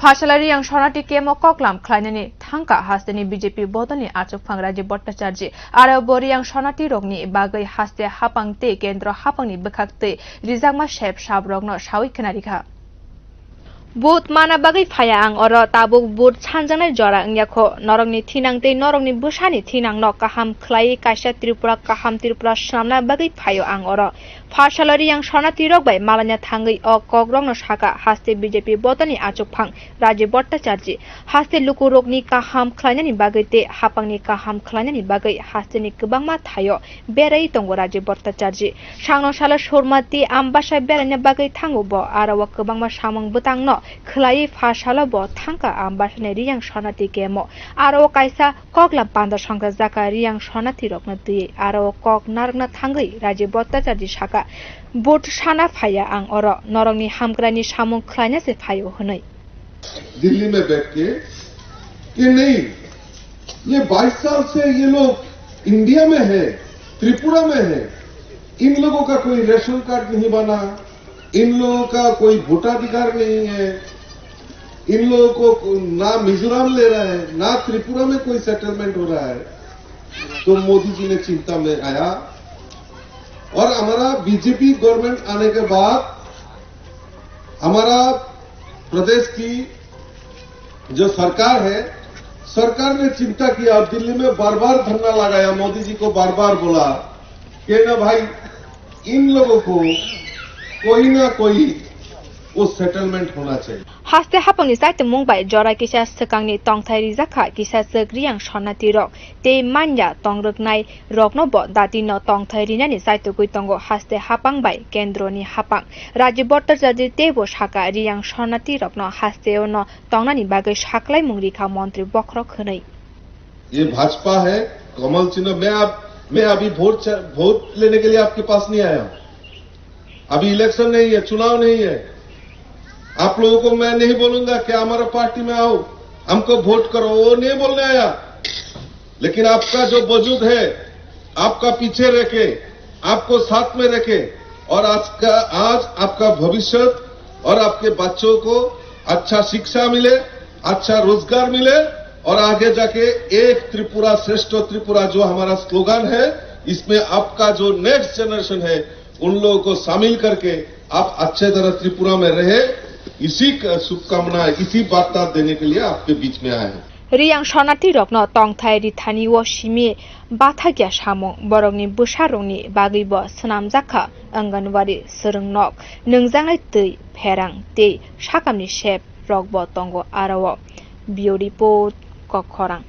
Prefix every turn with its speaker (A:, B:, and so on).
A: फाशलारी yang sonati kemo koklam khlainani thangka hasteni BJP bodani achuk phangraji Bhattacharya aro bori yang sonati rogni bagai haste hapangte kendro hapangni bekhakte rijangma shep sabrogno sawi khnarikha Boot mana bagai phaya ang oro tabuk boot chanjangnai jora ngyakho norongni thinangtei norongni busani thinang no kaham khlai kaisa Tripura samna bagai phayo ang oro Fasalari yang sonati rok bai malanya thangai o kogrong no saka haste BJP bodani achuk phang Raji Bhattacharya haste lukurokni kaham khlainani bagai te hapangni kaham khlainani bagai haste ni kwbangma thayo berai tongo Raji Bhattacharya sangno sala surmati ambasa beranya bagai thango bo aro kwbangma samang butang no khlai fasala bo thangka ambasane riyang sonati kemo aro kaisa kokla panda sangka jaka riyang sonati rokna tui aro kok nargna thangai Raji Bhattacharya saka बोट साना फाया आंग और नरंगनी हामग्रानी सामुं खलायना से फायो हनै
B: दिल्ली में बैठ के कि नहीं ये 22 साल से ये लोग इंडिया में है त्रिपुरा में है इन लोगों का कोई रेशन कार्ड नहीं बना इन लोगों का कोई वोटाधिकार नहीं है इन लोगों को ना मिजोरम ले रहा है ना त्रिपुरा में कोई सेटलमेंट हो रहा है तो मोदी जी ने चिंता में आया और हमारा बीजेपी गवर्नमेंट आने के बाद हमारा प्रदेश की जो सरकार है सरकार ने चिंता किया दिल्ली में बार-बार धरना लगाया मोदी जी को बार-बार बोला कि ना भाई इन लोगों को कोई ना कोई उस सेटलमेंट होना चाहिए
A: हास्ते हापंगनि साइते मुंबाई जरा किसा सकंगनि तंगथाइ रिजाखा किसा सग्रियां सनाति रक ते मान्या तंग्रकनाय रकनो ब दाति न तंगथाइ रिनानि साइते कुइतंगो हास्ते हापांगबाय केन्द्रनि हापां राज्य भट्टाचार्य तेबो साका रियां सनाति रकनो हास्तेओ न तंगनानि बागै साखलाय मुंगरिखा मंत्री बख्र खनै
B: ये भाजपा है कमल चिन्ह मैं अभी वोट लेने के लिए आपके पास नहीं आया अभी इलेक्शन नहीं है चुनाव नहीं है आप लोगों को मैं नहीं बोलूंगा कि हमारा पार्टी में आओ हमको वोट करो वो नहीं बोलने आया लेकिन आपका जो वजूद है आपका पीछे रखे आपको साथ में रखे और आज आपका भविष्य और आपके बच्चों को अच्छा शिक्षा मिले अच्छा रोजगार मिले और आगे जाके एक त्रिपुरा श्रेष्ठ त्रिपुरा जो हमारा स्लोगन है इसमें आपका जो नेक्स्ट जनरेशन है उन लोगों को शामिल करके आप अच्छे तरह त्रिपुरा में रहे इसी शुभकामना इसी वार्ता देने के लिए आपके बीच में आए हैं
A: रियां सनाति रकनो तंगथाइ रिथानि वो सिमी बाथागिया सामो बरंगनि बुसारंनि बागैबो सनामजाखा अंगनवाड़ी सोरोंनक नोंजांनाय तै फेरां ते साकामनि शेप रकबो तंगो आरो बियो रिपोर्ट कखरां